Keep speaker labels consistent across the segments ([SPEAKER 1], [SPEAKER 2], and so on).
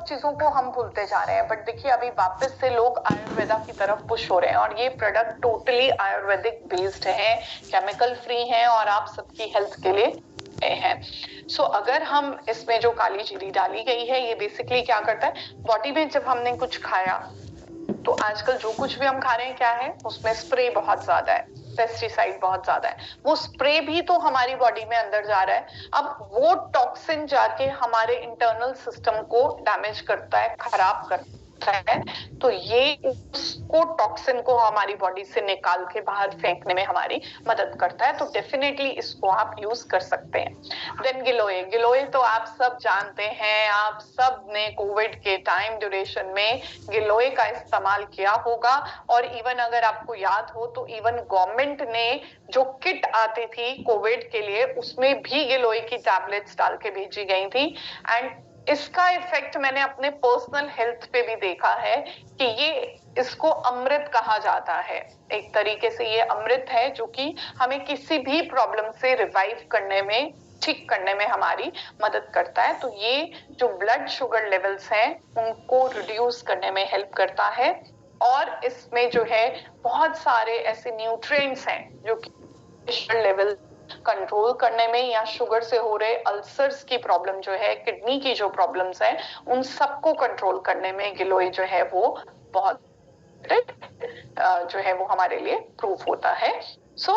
[SPEAKER 1] चीजों को हम भूलते जा रहे हैं। बट देखिए अभी वापस से लोग आयुर्वेदा की तरफ पुश हो रहे हैं और ये प्रोडक्ट टोटली आयुर्वेदिक बेस्ड है, केमिकल फ्री है और आप सबकी हेल्थ के लिए है। सो अगर हम इसमें जो काली जीरी डाली गई है, ये बेसिकली क्या करता है, बॉडी में जब हमने कुछ खाया, तो आजकल जो कुछ भी हम खा रहे हैं क्या है, उसमें स्प्रे बहुत ज्यादा है, पेस्टिसाइड बहुत ज्यादा है, वो स्प्रे भी तो हमारी बॉडी में अंदर जा रहा है। अब वो टॉक्सिन जाके हमारे इंटरनल सिस्टम को डैमेज करता है, खराब करता है, तो ये उसको टॉक्सिन को हमारी बॉडी से निकाल के बाहर फेंकने में हमारी मदद करता है। तो डेफिनेटली इसको आप यूज कर सकते हैं। देन गिलोय, गिलोय तो आप सब जानते हैं, आप सब ने कोविड के टाइम ड्यूरेशन में गिलोय का इस्तेमाल किया होगा। और इवन अगर आपको याद हो तो इवन गवर्नमेंट ने जो किट आती थी कोविड के लिए, उसमें भी गिलोय की टैबलेट्स डाल के भेजी गई थी। एंड इसका इफेक्ट मैंने अपने पर्सनल हेल्थ पे भी देखा है कि ये इसको अमृत कहा जाता है। एक तरीके से ये अमृत है जो कि हमें किसी भी प्रॉब्लम से रिवाइव करने में, ठीक करने में हमारी मदद करता है। तो ये जो ब्लड शुगर लेवल्स हैं उनको रिड्यूस करने में हेल्प करता है। और इसमें जो है बहुत सारे ऐसे न्यूट्रिएंट्स हैं जो कि शुगर लेवल कंट्रोल करने में, या शुगर से हो रहे अल्सर्स की प्रॉब्लम जो है, किडनी की जो प्रॉब्लम्स है, उन सबको कंट्रोल करने में गिलोय जो है वो बहुत जो है वो हमारे लिए प्रूफ होता है। सो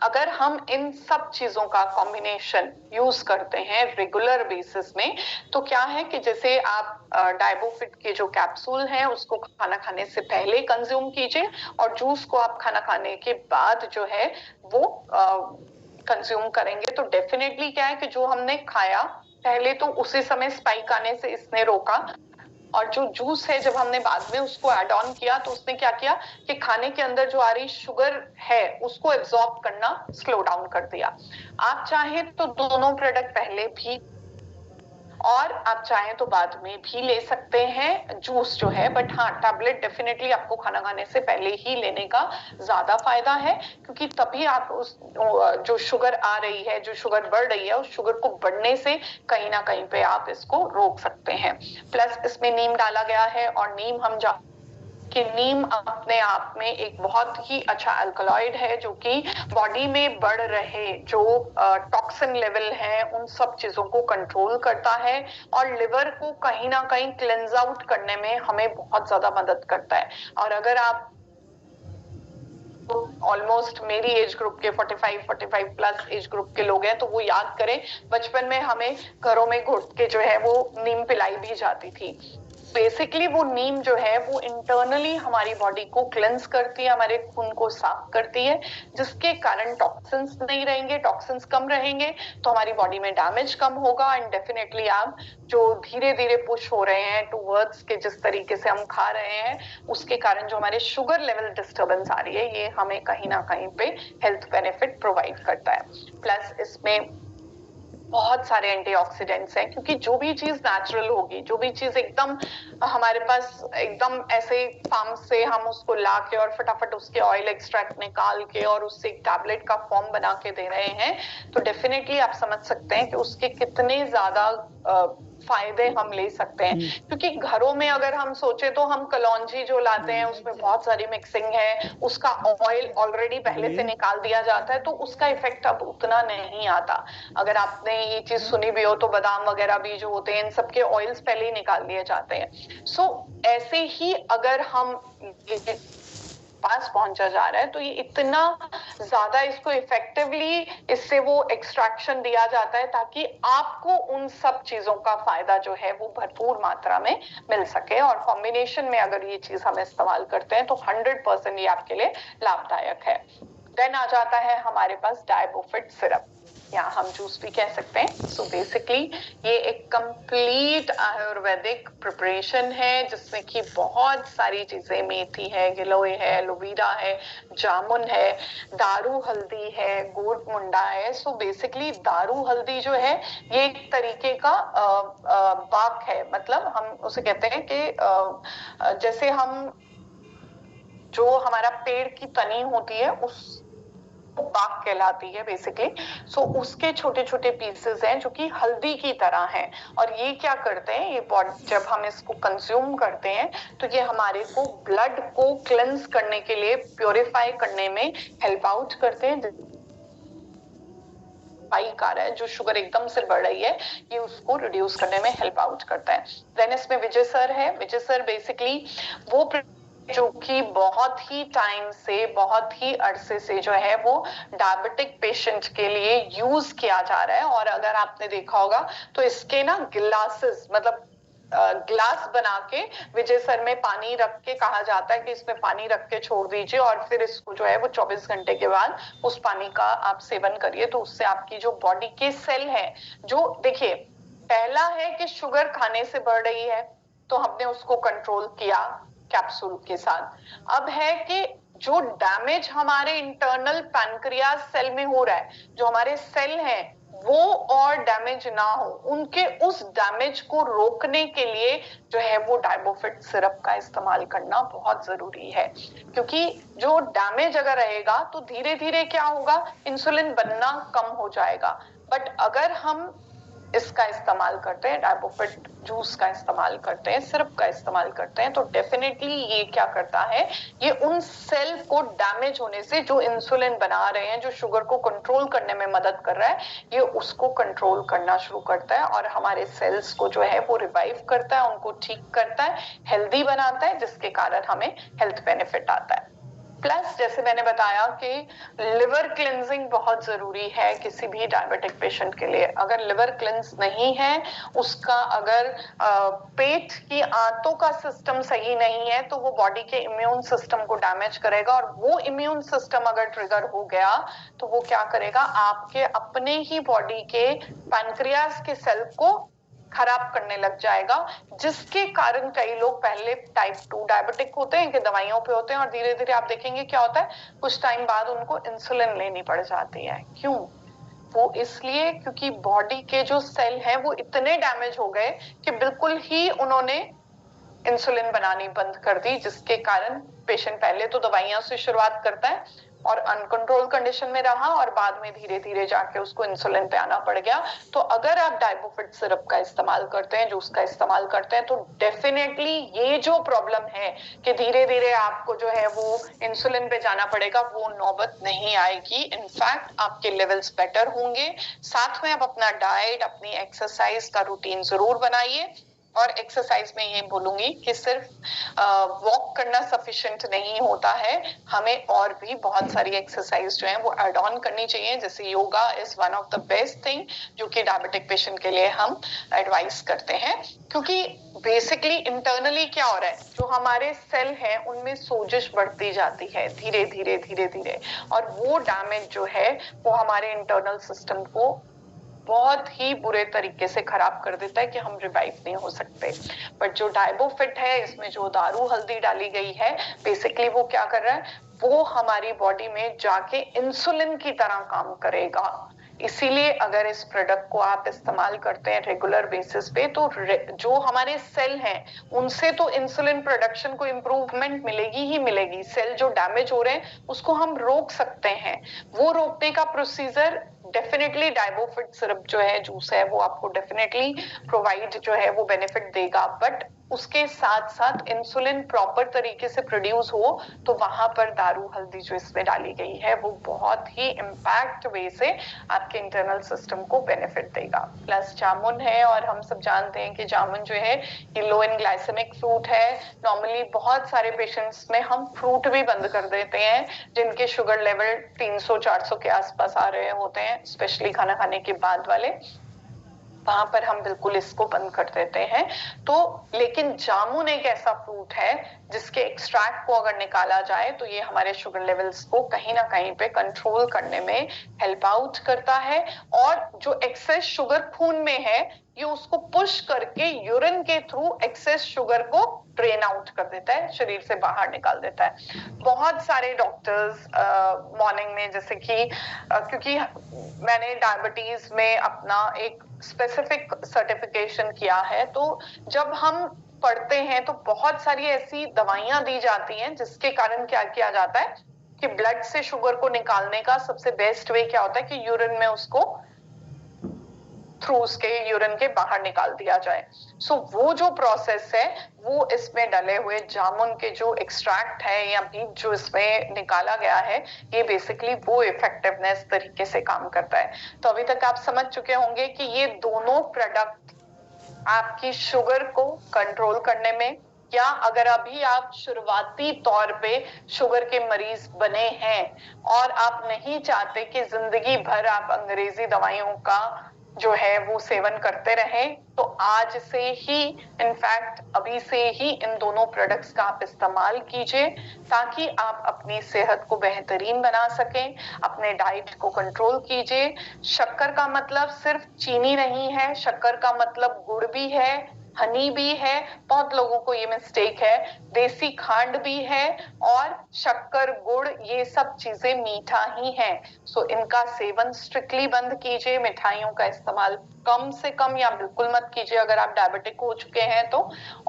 [SPEAKER 1] अगर हम इन सब चीजों का कॉम्बिनेशन यूज करते हैं रेगुलर बेसिस में, तो क्या है कि जैसे आप डायबोफिट के जो कैप्सूल हैं उसको खाना खाने से पहले कंज्यूम कीजिए, और जूस को आप खाना खाने के बाद जो है वो कंज्यूम करेंगे, तो डेफिनेटली क्या है कि जो हमने खाया पहले तो उसी समय स्पाइक आने से इसने रोका, और जो जूस है जब हमने बाद में उसको ऐड ऑन किया तो उसने क्या किया कि खाने के अंदर जो आ रही शुगर है उसको एब्जॉर्ब करना स्लो डाउन कर दिया। आप चाहें तो दोनों प्रोडक्ट पहले भी और आप चाहें तो बाद में भी ले सकते हैं जूस जो है, बट हाँ टैबलेट डेफिनेटली आपको खाना खाने से पहले ही लेने का ज्यादा फायदा है, क्योंकि तभी आप उस जो शुगर आ रही है, जो शुगर बढ़ रही है, उस शुगर को बढ़ने से कहीं ना कहीं पे आप इसको रोक सकते हैं। प्लस इसमें नीम डाला गया है, और नीम हम कि नीम अपने आप में एक बहुत ही अच्छा अल्कलॉइड है जो कि बॉडी में बढ़ रहे जो टॉक्सिन लेवल हैं उन सब चीजों को कंट्रोल करता है, और लिवर को कहीं ना कहीं क्लेंज आउट करने में हमें बहुत ज्यादा मदद करता है। और अगर आप ऑलमोस्ट मेरी एज ग्रुप के 45 प्लस एज ग्रुप के लोग हैं तो वो याद करें, बचपन में हमें घरों में घुट के जो है वो नीम पिलाई भी जाती थी। बेसिकली वो नीम जो है वो इंटरनली हमारी बॉडी को क्लेंस करती है, हमारे खून को साफ करती है, जिसके कारण टॉक्सिन्स नहीं रहेंगे, टॉक्सिन्स कम रहेंगे तो हमारी बॉडी में डैमेज कम होगा। एंड डेफिनेटली आप जो धीरे धीरे पुश हो रहे हैं टूवर्ड्स के जिस तरीके से हम खा रहे हैं, उसके कारण जो हमारे शुगर लेवल डिस्टर्बेंस आ रही है, ये हमें कहीं ना कहीं पे हेल्थ बेनिफिट प्रोवाइड करता है। प्लस इसमें बहुत सारे एंटीऑक्सीडेंट्स हैं, क्योंकि जो भी चीज नेचुरल होगी, जो भी चीज एकदम हमारे पास एकदम ऐसे फार्म से हम उसको ला के और फटाफट उसके ऑयल एक्सट्रैक्ट निकाल के और उससे एक टैबलेट का फॉर्म बना के दे रहे हैं, तो डेफिनेटली आप समझ सकते हैं कि उसके कितने ज्यादा फायदे हम ले सकते हैं। क्योंकि घरों में अगर हम सोचे तो हम कलौंजी जो लाते हैं उसमें बहुत सारी मिक्सिंग है, उसका ऑयल ऑलरेडी पहले से निकाल दिया जाता है, तो उसका इफेक्ट अब उतना नहीं आता। अगर आपने ये चीज सुनी भी हो तो बादाम वगैरह भी जो होते हैं इन सबके ऑयल्स पहले ही निकाल दिए जाते हैं। सो ऐसे ही अगर हम पास पहुंचा जा रहा है तो ये इतना ज्यादा इसको इफेक्टिवली इससे वो एक्सट्रैक्शन दिया जाता है ताकि आपको उन सब चीजों का फायदा जो है वो भरपूर मात्रा में मिल सके। और कॉम्बिनेशन में अगर ये चीज हम इस्तेमाल करते हैं तो 100% ये आपके लिए लाभदायक है। देन आ जाता है हमारे पास डायबोफिट सिरप, या हम जूस भी कह सकते हैं। सो बेसिकली ये एक कंप्लीट आयुर्वेदिक प्रिपरेशन है जिसमें कि बहुत सारी चीजें, मेथी है, गिलोय है, एलोवेरा है, जामुन है, दारू हल्दी है, गोट मुंडा है। सो बेसिकली दारू हल्दी जो है ये एक तरीके का बाक है, मतलब हम उसे कहते हैं कि जैसे हम जो हमारा पेड़ की तनी होती है उस बाग कहलाती है बेसिकली। सो उसके छोटे छोटे पीसेस हैं जो कि हल्दी की तरह हैं, और ये क्या करते हैं, ये जब हम इसको कंज्यूम करते हैं तो ये हमारे को ब्लड को क्लेंस करने के लिए, प्योरीफाई करने में हेल्प आउट करते हैं। स्पाइक आ रहा है, जो शुगर एकदम से बढ़ रही है, ये उसको रिड्यूस करने में हेल्प आउट करता है। देन इसमें विजय सर है। विजय सर बेसिकली वो जो कि बहुत ही टाइम से, बहुत ही अरसे से जो है वो डायबिटिक पेशेंट के लिए यूज किया जा रहा है। और अगर आपने देखा होगा तो इसके ना ग्लासेस, मतलब ग्लास बना के विजय सर में पानी रख के कहा जाता है कि इसमें पानी रख के छोड़ दीजिए और फिर इसको जो है वो 24 घंटे के बाद उस पानी का आप सेवन करिए, तो उससे आपकी जो बॉडी के सेल है, जो देखिए पहला है कि शुगर खाने से बढ़ रही है तो हमने उसको कंट्रोल किया कैप्सूल के साथ। अब है कि जो डैमेज हमारे इंटरनल पैनक्रियाज सेल में हो रहा है, जो हमारे सेल हैं वो और डैमेज ना हो, उनके उस डैमेज को रोकने के लिए जो है वो डाइबोफिट सिरप का इस्तेमाल करना बहुत जरूरी है। क्योंकि जो डैमेज अगर रहेगा तो धीरे धीरे क्या होगा, इंसुलिन बनना कम हो जाएगा। बट अगर हम इसका इस्तेमाल करते हैं, डाइबोफिट जूस का इस्तेमाल करते हैं, सिरप का इस्तेमाल करते हैं, तो डेफिनेटली ये क्या करता है, ये उन सेल को डैमेज होने से, जो इंसुलिन बना रहे हैं, जो शुगर को कंट्रोल करने में मदद कर रहा है, ये उसको कंट्रोल करना शुरू करता है और हमारे सेल्स को जो है वो रिवाइव करता है, उनको ठीक करता है, हेल्दी बनाता है, जिसके कारण हमें हेल्थ बेनिफिट आता है। प्लस जैसे मैंने बताया कि लिवर क्लिनजिंग बहुत जरूरी है किसी भी डायबिटिक पेशेंट के लिए। अगर लिवर क्लिंस नहीं है, उसका अगर पेट की आंतों का सिस्टम सही नहीं है, तो वो बॉडी के इम्यून सिस्टम को डैमेज करेगा, और वो इम्यून सिस्टम अगर ट्रिगर हो गया तो वो क्या करेगा, आपके अपने ही बॉडी के पैनक्रियाज के सेल को खराब करने लग जाएगा, जिसके कारण कई लोग पहले टाइप 2 डायबिटिक होते हैं कि दवाइयों पे होते हैं, और धीरे धीरे आप देखेंगे क्या होता है, कुछ टाइम बाद उनको इंसुलिन लेनी पड़ जाती है। क्यों? वो इसलिए क्योंकि बॉडी के जो सेल हैं वो इतने डैमेज हो गए कि बिल्कुल ही उन्होंने इंसुलिन बनानी बंद कर दी, जिसके कारण पेशेंट पहले तो दवाइयों से शुरुआत करता है और अनकंट्रोल कंडीशन में रहा, और बाद में धीरे धीरे जाके उसको इंसुलिन पे आना पड़ गया। तो अगर आप डाइबोफिट सिरप का इस्तेमाल करते हैं, जूस का इस्तेमाल करते हैं, तो डेफिनेटली ये जो प्रॉब्लम है कि धीरे धीरे आपको जो है वो इंसुलिन पे जाना पड़ेगा, वो नौबत नहीं आएगी। इनफैक्ट आपके लेवल्स बेटर होंगे। साथ में आप अपना डाइट, अपनी एक्सरसाइज का रूटीन जरूर बनाइए। और एक्सरसाइज में ये बोलूंगी कि सिर्फ वॉक करना सफिशिएंट नहीं होता है, हमें और भी बहुत सारी एक्सरसाइज जो है वो ऐड ऑन करनी चाहिए। जैसे yoga is one of the best thing जो कि डायबिटिक पेशेंट के लिए हम एडवाइस करते हैं, क्योंकि बेसिकली इंटरनली क्या हो रहा है, जो हमारे सेल हैं उनमें सोजिश बढ़ती जाती है धीरे धीरे धीरे धीरे, और वो डैमेज जो है वो हमारे इंटरनल सिस्टम को बहुत ही बुरे तरीके से खराब कर देता है कि हम रिवाइव नहीं हो सकते। बट जो डाइबोफिट है, इसमें जो दारू हल्दी डाली गई है, बेसिकली वो क्या कर रहा है, वो हमारी बॉडी में जाके इंसुलिन की तरह काम करेगा। इसीलिए अगर इस प्रोडक्ट को आप इस्तेमाल करते हैं रेगुलर बेसिस पे, तो जो हमारे सेल हैं उनसे तो इंसुलिन प्रोडक्शन को इंप्रूवमेंट मिलेगी ही मिलेगी। सेल जो डैमेज हो रहे हैं उसको हम रोक सकते हैं। वो रोकने का प्रोसीजर डेफिनेटली डाइबोफिट सिरप जो है, जूस है, वो आपको डेफिनेटली प्रोवाइड जो है वो बेनिफिट देगा। बट उसके साथ साथ इंसुलिन प्रॉपर तरीके से प्रोड्यूस हो, तो वहां पर दारू हल्दी जो इसमें डाली गई है वो बहुत ही इम्पैक्ट वे से आपके इंटरनल सिस्टम को बेनिफिट देगा। प्लस जामुन है, और हम सब जानते हैं कि जामुन जो है ये लो इन ग्लाइसेमिक फ्रूट है। नॉर्मली बहुत सारे पेशेंट्स में हम फ्रूट भी बंद कर देते हैं जिनके शुगर लेवल 300-400 के आसपास आ रहे होते हैं, स्पेशली खाना खाने के बाद वाले, वहां पर हम बिल्कुल इसको बंद कर देते हैं। तो लेकिन जामुन एक ऐसा फ्रूट है जिसके एक्सट्रैक्ट को अगर निकाला जाए तो ये हमारे शुगर लेवल्स को कहीं ना कहीं पे कंट्रोल करने में हेल्प आउट करता है, और जो एक्सेस शुगर खून में है ये उसको पुश करके यूरिन के थ्रू एक्सेस शुगर को ड्रेन आउट कर देता है, शरीर से बाहर निकाल देता है। बहुत सारे डॉक्टर्स मॉर्निंग में, जैसे कि क्योंकि मैंने डायबिटीज में अपना एक स्पेसिफिक सर्टिफिकेशन किया है, तो जब हम पढ़ते हैं तो बहुत सारी ऐसी दवाइयां दी जाती हैं जिसके कारण क्या किया जाता है कि ब्लड से शुगर को निकालने का सबसे बेस्ट वे क्या होता है कि यूरिन में उसको थ्रू उसके यूरिन के बाहर निकाल दिया जाए। सो वो जो प्रोसेस है वो इसमें डले हुए जामुन के जो एक्सट्रैक्ट है या बीज जो इसमें निकाला गया है, ये बेसिकली वो इफेक्टिवनेस तरीके से काम करता है। तो अभी तक आप समझ चुके होंगे कि ये दोनों प्रोडक्ट आपकी शुगर को कंट्रोल करने में, या अगर अभी आप शुरुआती तौर पे शुगर के मरीज बने हैं और आप नहीं चाहते कि जिंदगी भर आप अंग्रेजी दवाइयों का जो है वो सेवन करते रहें, तो आज से ही, इनफैक्ट अभी से ही इन दोनों प्रोडक्ट्स का आप इस्तेमाल कीजिए ताकि आप अपनी सेहत को बेहतरीन बना सकें, अपने डाइट को कंट्रोल कीजिए। शक्कर का मतलब सिर्फ चीनी नहीं है, शक्कर का मतलब गुड़ भी है, हनी भी है, बहुत लोगों को ये मिस्टेक है, देसी खांड भी है, और शक्कर गुड़ ये सब चीजें मीठा ही है। सो इनका सेवन स्ट्रिक्टली बंद कीजिए, मिठाइयों का इस्तेमाल कम से कम या बिल्कुल मत कीजिए अगर आप डायबिटिक हो चुके हैं तो।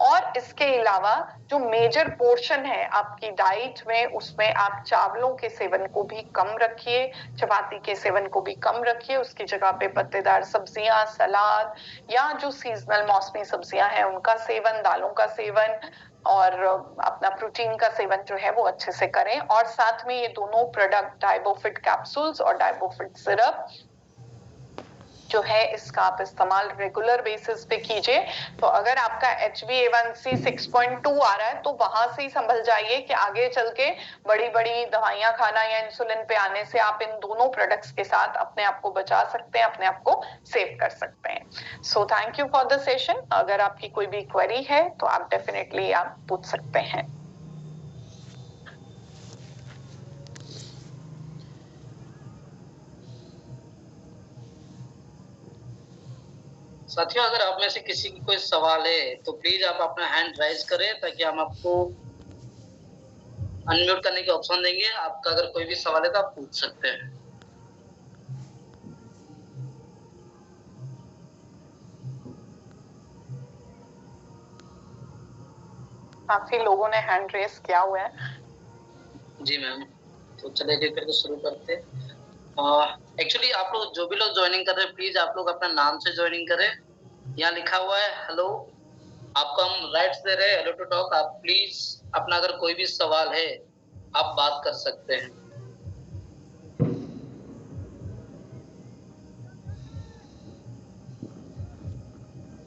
[SPEAKER 1] और इसके अलावा जो मेजर पोर्शन है आपकी डाइट में, उसमें आप चावलों के सेवन को भी कम रखिए, चपाती के सेवन को भी कम रखिए, उसकी जगह पे पत्तेदार सब्जियां, सलाद या जो सीजनल मौसमी सब्जियां हैं उनका सेवन, दालों का सेवन और अपना प्रोटीन का सेवन जो है वो अच्छे से करें। और साथ में ये दोनों प्रोडक्ट डाइबोफिट कैप्सूल्स और डाइबोफिट सिरप जो है इसका आप इस्तेमाल रेगुलर बेसिस पे कीजिए। तो अगर आपका HbA1c 6.2 आ रहा है तो वहां से ही संभल जाइए कि आगे चल के बड़ी बड़ी दवाइयां खाना या इंसुलिन पे आने से आप इन दोनों प्रोडक्ट्स के साथ अपने आप को बचा सकते हैं, अपने आप को सेव कर सकते हैं। So thank you for the session. अगर आपकी कोई भी क्वेरी है तो आप डेफिनेटली आप पूछ सकते हैं।
[SPEAKER 2] साथियों, अगर आप में से किसी की कोई सवाल है तो प्लीज आप अपना हैंड राइज करें ताकि हम आपको अनम्यूट करने की ऑप्शन देंगे। आपका अगर कोई भी सवाल है तो आप पूछ सकते हैं।
[SPEAKER 1] काफी लोगों ने हैंड रेस किया हुआ है।
[SPEAKER 2] जी मैम, तो चलिए फिर शुरू करते हैं। एक्चुअली आप लोग जो भी लोग ज्वाइनिंग कर रहे हैं प्लीज आप लोग अपना नाम से ज्वाइनिंग करें। यहाँ लिखा हुआ है हेलो, आपको हम राइट्स दे रहे हैं हेलो टू टॉक। आप प्लीज अपना अगर कोई भी सवाल है आप बात कर सकते हैं।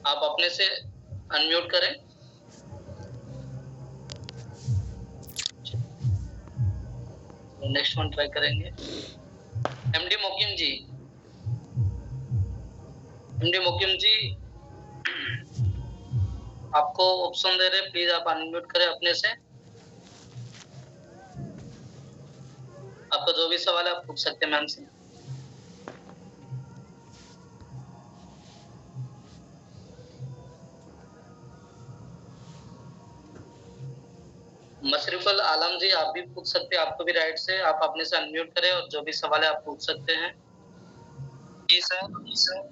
[SPEAKER 2] आप अपने से अनम्यूट करें। नेक्स्ट वन ट्राई करेंगे। एमडी मोकिम जी, एमडी मोकिम जी आपको ऑप्शन दे रहे हैं, प्लीज आप अनम्यूट करें अपने से। आपका जो भी सवाल है आप पूछ सकते हैं मैम से। मशरफुल आलम जी आप भी पूछ सकते हैं, आपको भी राइट से आप अपने से अनम्यूट करें और जो भी सवाल है आप पूछ सकते हैं।
[SPEAKER 3] जी सर, जी सर।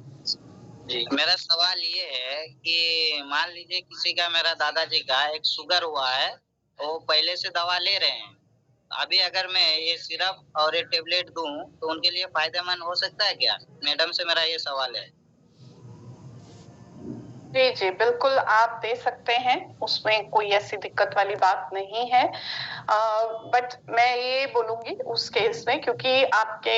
[SPEAKER 3] जी, मेरा सवाल ये है कि मान लीजिए किसी का, मेरा दादाजी का एक शुगर हुआ है, वो पहले से दवा ले रहे हैं, अभी अगर मैं ये सिरप और ये टेबलेट दूं तो उनके लिए फायदेमंद हो सकता है क्या? मैडम से मेरा ये सवाल है।
[SPEAKER 1] जी जी बिल्कुल आप दे सकते हैं, उसमें कोई ऐसी दिक्कत वाली बात नहीं है। बट मैं ये बोलूंगी उस केस में, क्योंकि आपके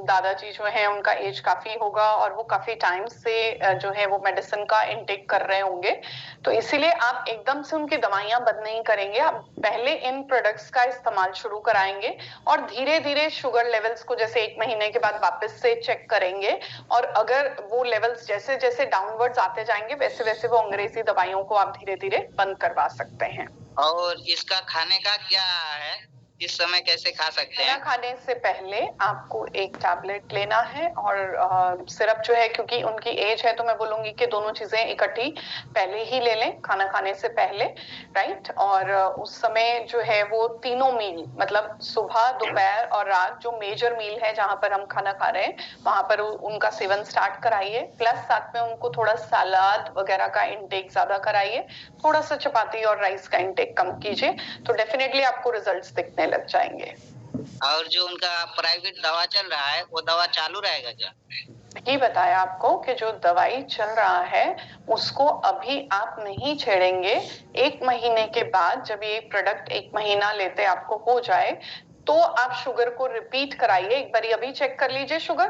[SPEAKER 1] दादाजी जो हैं उनका एज काफी होगा और वो काफी टाइम से जो है वो मेडिसिन का इनटेक कर रहे होंगे, तो इसीलिए आप एकदम से उनकी दवाइयां बंद नहीं करेंगे। आप पहले इन प्रोडक्ट्स का इस्तेमाल शुरू कराएंगे और धीरे धीरे शुगर लेवल्स को जैसे 1 महीने के बाद वापस से चेक करेंगे, और अगर वो लेवल्स जैसे जैसे डाउनवर्ड्स आते जाएंगे वैसे वैसे वो अंग्रेजी दवाइयों को आप धीरे धीरे बंद करवा सकते हैं।
[SPEAKER 3] और इसका खाने का क्या है, किस समय कैसे खा सकते हैं?
[SPEAKER 1] खाने से पहले आपको एक टैबलेट लेना है और सिरप जो है, क्योंकि उनकी एज है तो मैं बोलूंगी कि दोनों चीजें इकट्ठी पहले ही ले लें खाना खाने से पहले, राइट। और उस समय जो है वो तीनों मील, मतलब सुबह, दोपहर और रात, जो मेजर मील है जहां पर हम खाना खा रहे हैं वहां पर उनका सेवन स्टार्ट कराइए, प्लस साथ में उनको थोड़ा सलाद वगैरह का इंटेक ज्यादा कराइए, थोड़ा सा चपाती और राइस का इंटेक कम कीजिए, तो डेफिनेटली आपको रिजल्ट्स दिखने लग जाएंगे।
[SPEAKER 3] और जो उनका प्राइवेट दवा चल रहा है वो दवा चालू रहेगा क्या?
[SPEAKER 1] यही बताया आपको कि जो दवाई चल रहा है उसको अभी आप नहीं छेड़ेंगे। 1 महीने के बाद जब ये प्रोडक्ट 1 महीना लेते आपको हो जाए तो आप शुगर को रिपीट कराइए। एक बार अभी चेक कर लीजिए शुगर,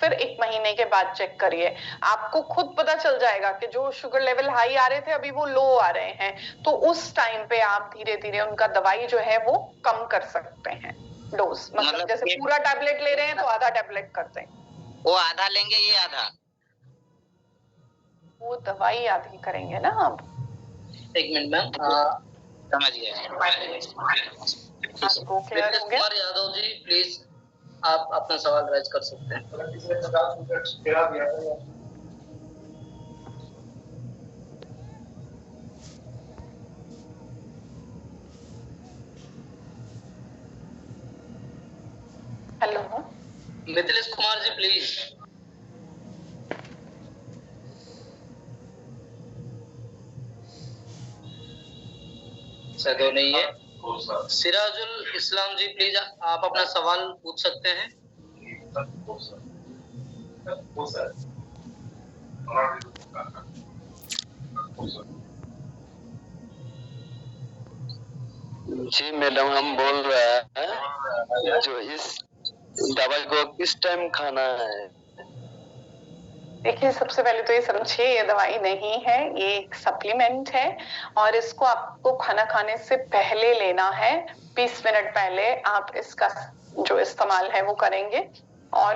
[SPEAKER 1] फिर 1 महीने के बाद चेक करिए। आपको खुद पता चल जाएगा कि जो शुगर लेवल हाई आ रहे थे अभी वो लो आ रहे हैं। तो उस टाइम पे आप धीरे धीरे उनका दवाई जो है वो कम कर सकते हैं डोज। मतलब जैसे पूरा टैबलेट ले रहे हैं तो आधा टैबलेट करते हैं।
[SPEAKER 3] वो आधा लेंगे, ये आधा?
[SPEAKER 1] वो दवाई आधी करेंगे ना आप।
[SPEAKER 2] 1 मिनट मैम,
[SPEAKER 3] समझ गए।
[SPEAKER 1] आपको क्लियर हो गया?
[SPEAKER 2] कुमार यादव जी प्लीज आप अपना सवाल राइज कर सकते हैं।
[SPEAKER 1] Hello
[SPEAKER 2] Mithilesh Kumar ji please. सदो नहीं है। सिराजुल इस्लाम जी प्लीज आप अपना सवाल पूछ सकते हैं।
[SPEAKER 4] जी मैडम, हम बोल रहे हैं जो इस दवाई को किस टाइम खाना है?
[SPEAKER 1] देखिए, सबसे पहले तो ये समझिए ये दवाई नहीं है, ये एक सप्लीमेंट है और इसको आपको खाना खाने से पहले लेना है। 20 मिनट पहले आप इसका जो इस्तेमाल है वो करेंगे। और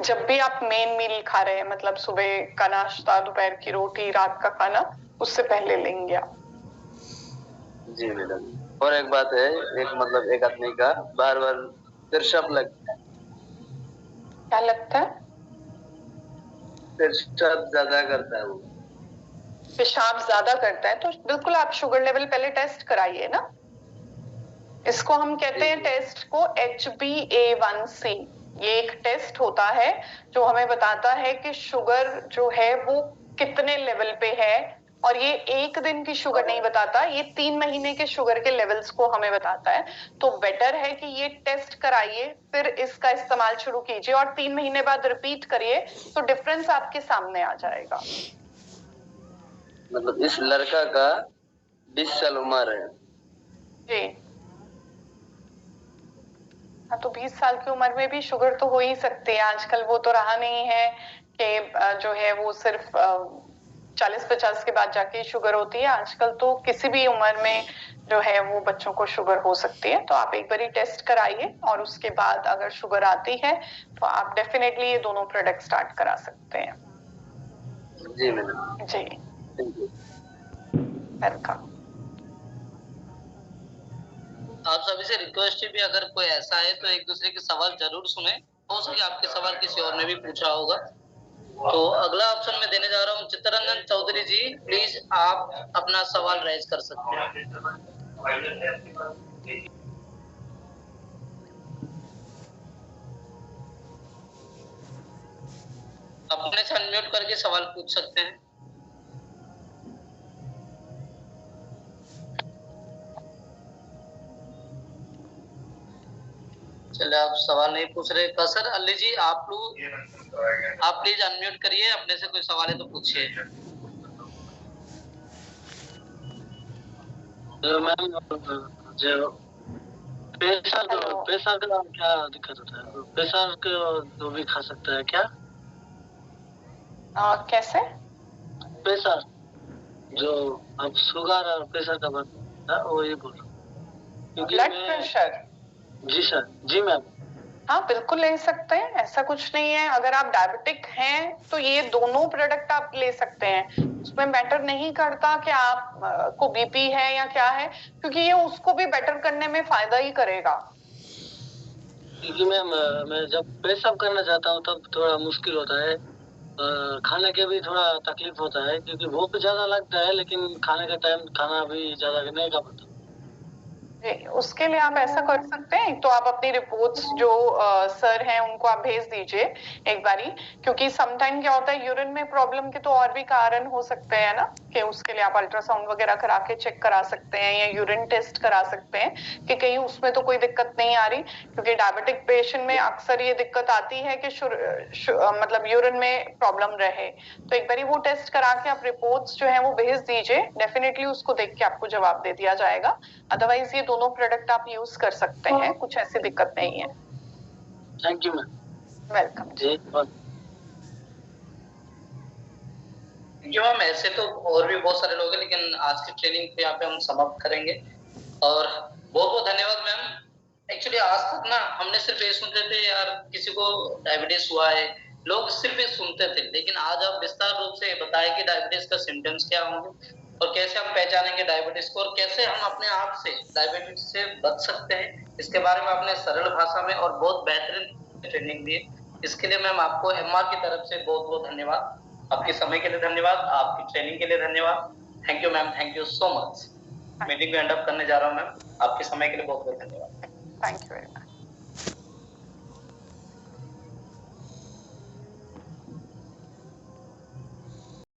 [SPEAKER 1] जब भी आप मेन मील खा रहे हैं, मतलब सुबह का नाश्ता, दोपहर की रोटी, रात का खाना, उससे पहले लेंगे आप।
[SPEAKER 4] जी मैडम, और एक बात है, एक आदमी का बार बार पेशाब लगता है।
[SPEAKER 1] क्या लगता है?
[SPEAKER 4] पेशाब ज्यादा करता है वो।
[SPEAKER 1] पेशाब ज्यादा करता है तो बिल्कुल आप शुगर लेवल पहले टेस्ट कराइए ना। इसको हम कहते हैं टेस्ट को HbA1c। ये एक टेस्ट होता है जो हमें बताता है कि शुगर जो है वो कितने लेवल पे है। और ये एक दिन की शुगर नहीं बताता, ये 3 महीने के शुगर के लेवल्स को हमें बताता है। तो बेटर है कि ये टेस्ट कराइए, फिर इसका इस्तेमाल शुरू कीजिए और 3 महीने बाद रिपीट करिए तो डिफरेंस आपके सामने आ जाएगा।
[SPEAKER 4] मतलब इस लड़का का 20 साल उम्र है
[SPEAKER 1] जी हाँ, तो 20 साल की उम्र में भी शुगर तो हो ही सकती है। आजकल वो तो रहा नहीं है कि जो है वो सिर्फ 40-50 के बाद जाके शुगर होती है। आजकल तो किसी भी उम्र में जो है वो बच्चों को शुगर हो सकती है। तो आप एक बारी टेस्ट कराइए और उसके बाद अगर शुगर आती है तो आप डेफिनेटली ये दोनों प्रोडक्ट स्टार्ट करा सकते हैं।
[SPEAKER 4] जी मैडम।
[SPEAKER 1] जी वेलकम।
[SPEAKER 2] आप सभी से रिक्वेस्ट है भी, अगर कोई ऐसा है तो एक दूसरे के सवाल जरूर सुने। हो सके आपके सवाल किसी और ने भी पूछा होगा। तो अगला ऑप्शन में देने जा रहा हूँ चित्तरंजन चौधरी जी, प्लीज आप अपना सवाल रेज कर सकते हैं। अपने से अनम्यूट करके सवाल पूछ सकते हैं। चले, आप सवाल नहीं पूछ रहे। कसर अली जी, आप प्लीज अनम्यूट करिए, अपने से कोई सवाल है तो पूछिए।
[SPEAKER 4] मैम, जो प्रेशर का क्या दिक्कत होता है? प्रेशर को भी खा सकता है क्या?
[SPEAKER 1] कैसे?
[SPEAKER 4] प्रेशर जो अब शुगर और प्रेशर का बात है, वो ये बोल रहा हूँ।
[SPEAKER 1] Blood pressure?
[SPEAKER 4] जी सर, जी मैम।
[SPEAKER 1] हाँ बिल्कुल ले सकते हैं, ऐसा कुछ नहीं है। अगर आप डायबिटिक हैं तो ये दोनों प्रोडक्ट आप ले सकते हैं। उसमें मैटर नहीं करता कि आप को बीपी है या क्या है, क्योंकि ये उसको भी बेटर करने में फायदा ही करेगा।
[SPEAKER 4] क्योंकि मैम, मैं जब पेशाब करना चाहता हूँ तब थोड़ा मुश्किल होता है। खाने के भी थोड़ा तकलीफ होता है क्योंकि भूख ज्यादा लगता है, लेकिन खाने का टाइम खाना भी ज्यादा नहीं खा पाता।
[SPEAKER 1] उसके लिए आप ऐसा कर सकते हैं, तो आप अपनी रिपोर्ट्स जो सर हैं उनको आप भेज दीजिए एक बारी, क्योंकि समटाइम क्या होता है यूरिन में प्रॉब्लम के तो और भी कारण हो सकते हैं ना, कि उसके लिए आप अल्ट्रासाउंड वगैरह करा के चेक करा सकते हैं या यूरिन टेस्ट करा सकते हैं कि कहीं उसमें तो कोई दिक्कत नहीं आ रही, क्योंकि डायबिटिक पेशेंट में अक्सर ये दिक्कत आती है कि मतलब यूरिन में प्रॉब्लम रहे। तो एक बारी वो टेस्ट करा के आप रिपोर्ट्स जो है वो भेज दीजिए, डेफिनेटली उसको देख के आपको जवाब दे दिया जाएगा। अदरवाइज ये दोनों प्रोडक्ट आप यूज कर सकते हैं, कुछ ऐसी दिक्कत नहीं है।
[SPEAKER 4] Thank you ma'am.
[SPEAKER 1] वेलकम जी।
[SPEAKER 2] जो मैम ऐसे तो और भी बहुत सारे लोग हैं, लेकिन आज की ट्रेनिंग पे यहाँ पे हम समाप्त करेंगे और बहुत बहुत धन्यवाद मैम। एक्चुअली आज तक ना हमने सिर्फ ये सुनते थे यार किसी को डायबिटीज हुआ है, लोग सिर्फ ये सुनते थे, लेकिन आज आप विस्तार रूप से बताए कि डायबिटीज का सिम्टम्स क्या होंगे और कैसे हम पहचानेंगे डायबिटीज को और कैसे हम अपने आप से डायबिटीज से बच सकते हैं, इसके बारे में आपने सरल भाषा में और बहुत बेहतरीन ट्रेनिंग दी। इसके लिए मैम आपको एमआर की तरफ से बहुत बहुत धन्यवाद। आपके समय के लिए धन्यवाद, आपकी ट्रेनिंग के लिए धन्यवाद। Thank you ma'am, thank you so much. Meeting को एंड अप करने जा रहा हूँ मैम, आपके समय के लिए बहुत बहुत धन्यवाद।
[SPEAKER 1] Thank you very much.